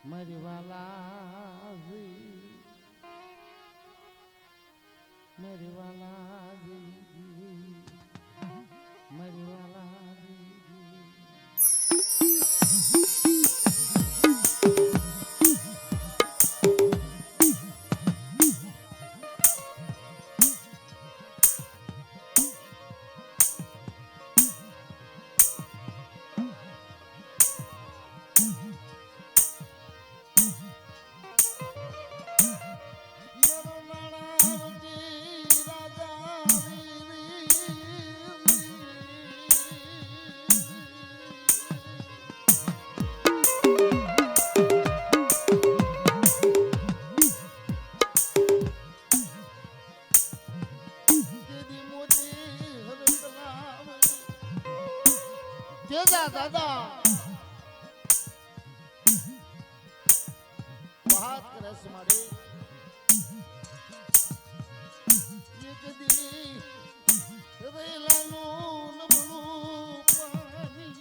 મારી વાલાજી મારી વાલાજી મારી વાલાજી દાદા વાત કરે છે મારી એક દી રેલાનું નબળું પાણી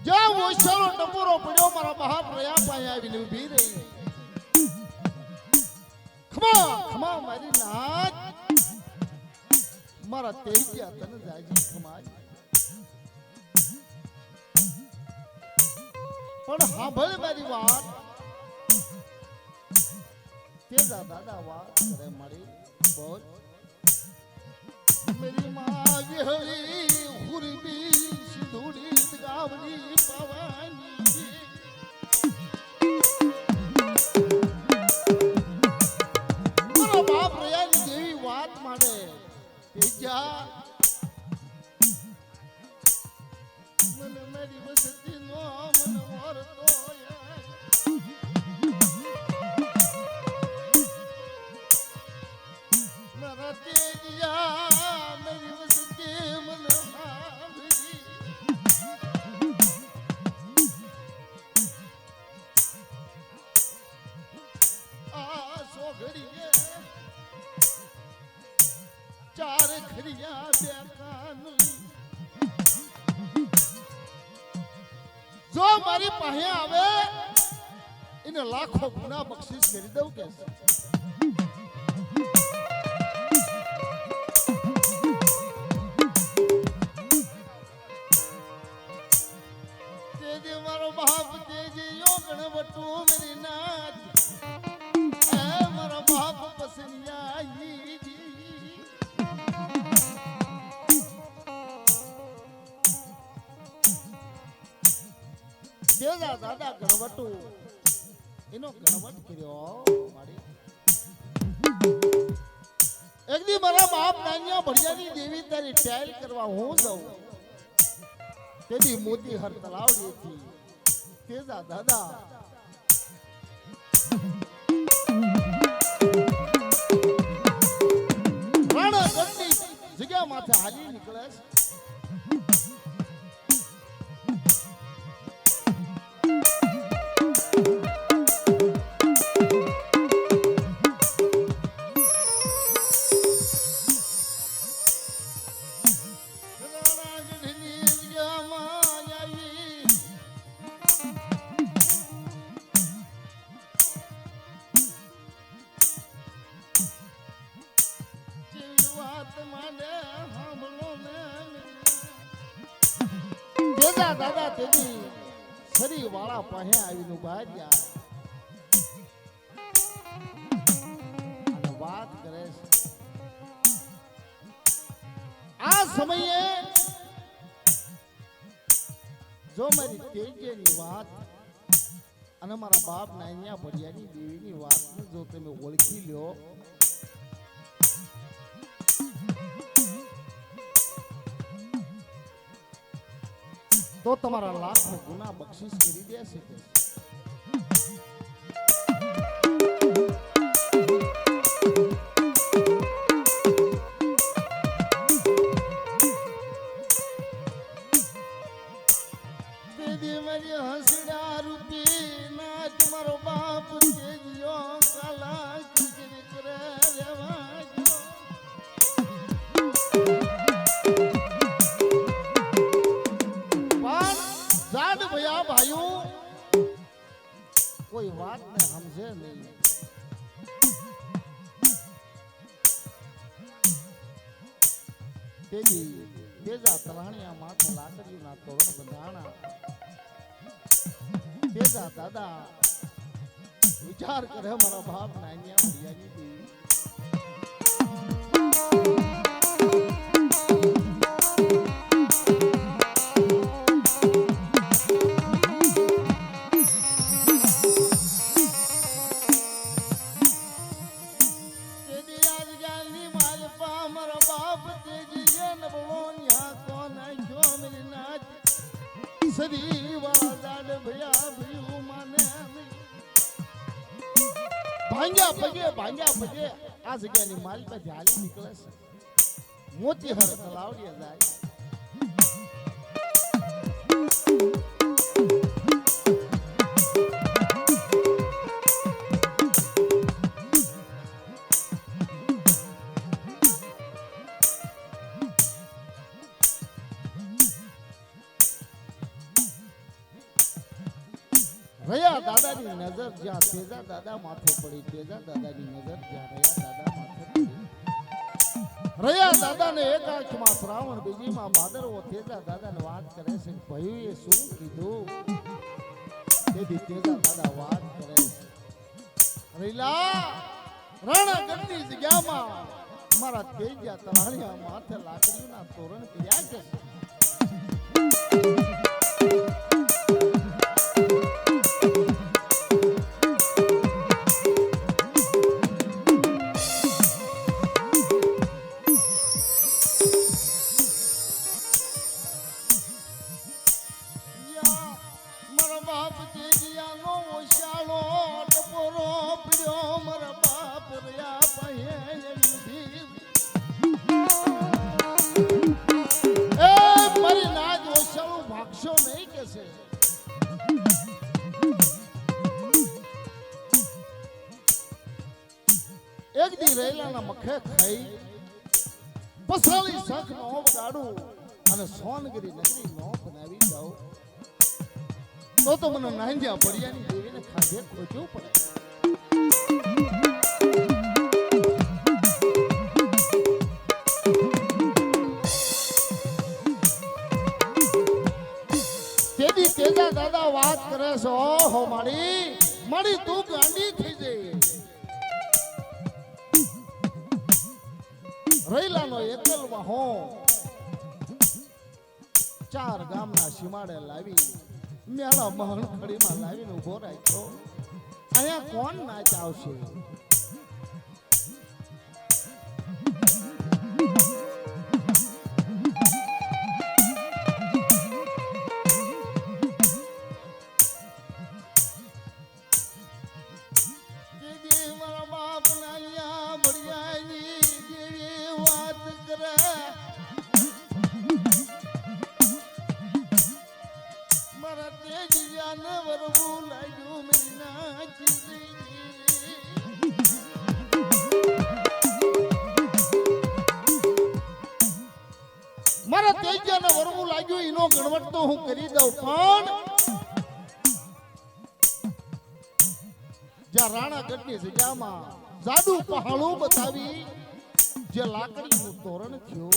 જ્યાં ઓછાનો ટપોરો પડ્યો મારા મહાપ રહ્યા પાસે આવીને ઊભી રહી ખમા મારી નાચ મારા તેજ્યા તને જાજી ખમાય પણ સાંભળ મારી વાત તેજા દાદા વાત કરે મારી બોલ મેરી માં વિહળી હુરબી સિંધુડી ગાવડી પવાની બાપ રયાની જેવી વાત માને તેજા મને મારી વસતી નો મને મોરતો મારા તેજા મારી વસતી મને હાવરી આ સોઘડીએ ચાર ખરિયા બે કાન જો મારી પાસે આવે એને લાખો ગુના બક્ષિસ કરી દઉં કે તેજે મારો બાપ તેજે યો ગણવટુ મેરી નાચ એ મારો બાપ પસંદિયા તેજા દાદા ગણવટુ એનો ગણવટ કર્યો મારી એક દી મારા બાપ નાન્યા ભડિયાની દેવી તારી ટ્રાયલ કરવા હું જાઉં તેની મોતી હર તલાવડી હતી તેજા દાદા રાણાગઢની જગ્યા માથે હાલી નીકળે તેજા દાદા તેની શરીર વાળા પાસે આવીને ઉભા રહ્યા અને વાત કરે છે આ સમયે જો મારી તેજની વાત અને મારા બાપ નાન્યા ભડિયાની દેવીની વાતને જો તમે ઓળખી લ્યો તો તમારા લાખો ગુના બક્ષિસ કરી દેશે તેદી મારી હસડા રૂપી નાચ મારો બાપ તેજિયો કાલા કરે રેવા તેજી તેજા તલાણિયા માથે લાકડીના તોરણ બંધાણા તેજા દાદા વિચાર કરે મારા બાપ નાન્યા મર્યાદી દેવી સરી વાળા દાડ ભયા ભયું માને ભાંગ્યા પગે આ જગ્યાની માલ પર હાલી નીકળે છે મોતી હર તલાવડીએ જાય રયા દાદાની નજર જ્યાં તેજા દાદા માથે પડી તેજા દાદાની નજર જ્યાં રયા દાદા માથે પડી રયા દાદાને એક આંખમાં શ્રાવણ બીજીમાં ભાદરવો તેજા દાદાને વાત કરે છે ભયુએ શું કીધું તેથી તેજા દાદા વાત કરે છે રીલા રણગઢની જગ્યામાં મારા તેજા તરાળિયા માથે લાકડીના તોરણ કર્યા છે એક દી રેલાના મખે ખાઈ પસાલી શખ નો વગાડું અને સોનગીરી નગરી નો બનાવી દઉં તો મને નાંદ્યા ભડિયાની દેવીને ખાધે ખોજવું પડે તેદી તેજા દાદા વાત કરે છે ઓહો માડી તું ગાંડી થઈ જઈ રૈલાનો એકલવા હો ચાર ગામના સીમાડે લાવી મેળા મહણ ખડીમાં લાવીને ઉભો રાખ્યો અહીંયા કોણ નાચ આવશે મારા તેજને વરવું લાગ્યું એનો ગણવટ તો હું કરી દઉં પણ જ્યાં રાણાગઢની જગ્યામાં જાડુ પહાડું બતાવી જે લાકડીનું તોરણ થયું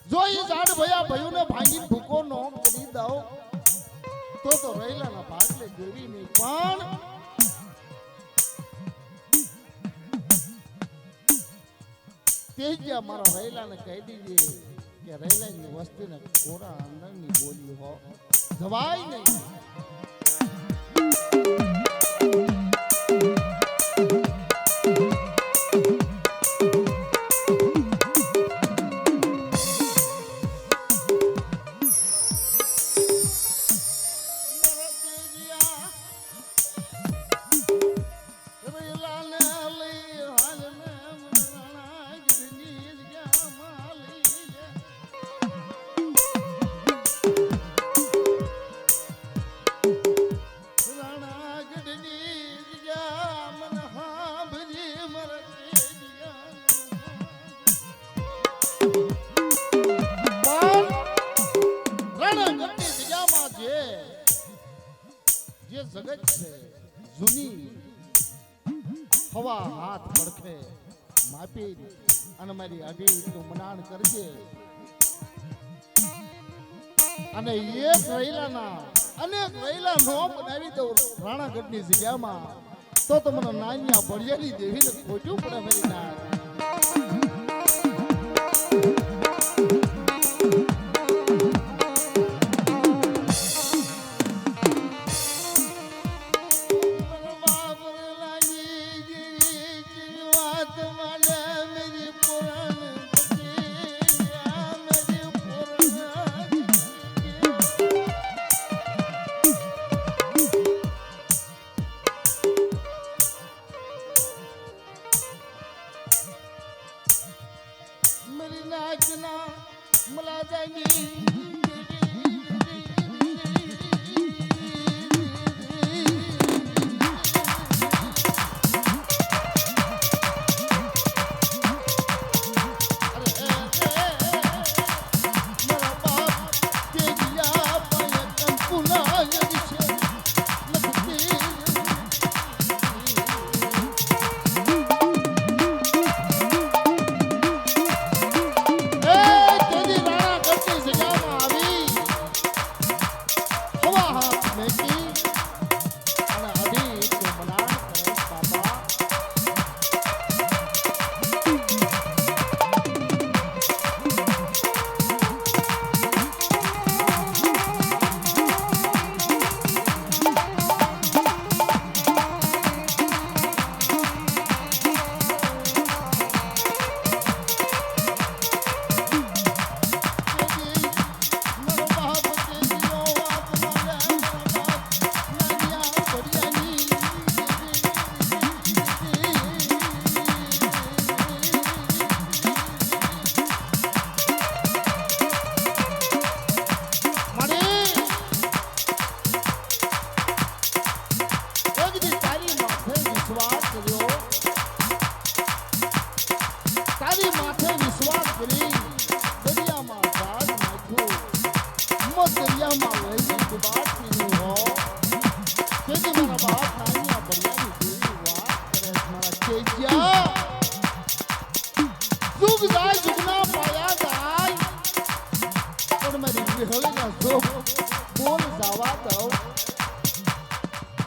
જો એ ઝાડ ભયા ભયુને ભાંગીને ભૂકો નો કરી દઉં તો રૈલાના ભાગલે દેવી નહીં પણ તેજ્યા મારા રૈલાને કહી દીજે કે રૈલાની વસ્તીને કોરા અંદરની બોલી હો જવાય નહીં જગત છે જૂની હવા હાથ પડખે માપી અને મારી અઢી નું મનાણ કરજે અને એક રૈલાના અનેક રૈલા નો બનાવી દઉં રાણાગઢની જગ્યામાં તો તમને નાન્યા ભળિયાની દેવીને ખોટું પડે મારી નાથ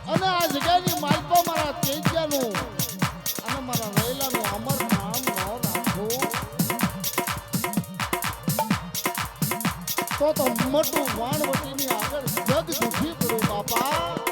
અને આ જગ્યાની માલપા મારા તેજ્યાનું અને મારા રહેલાનું અમર નામ ન રાખો તો મોટું વાણવટીની આગળ જગ દુખી કરું બાપા.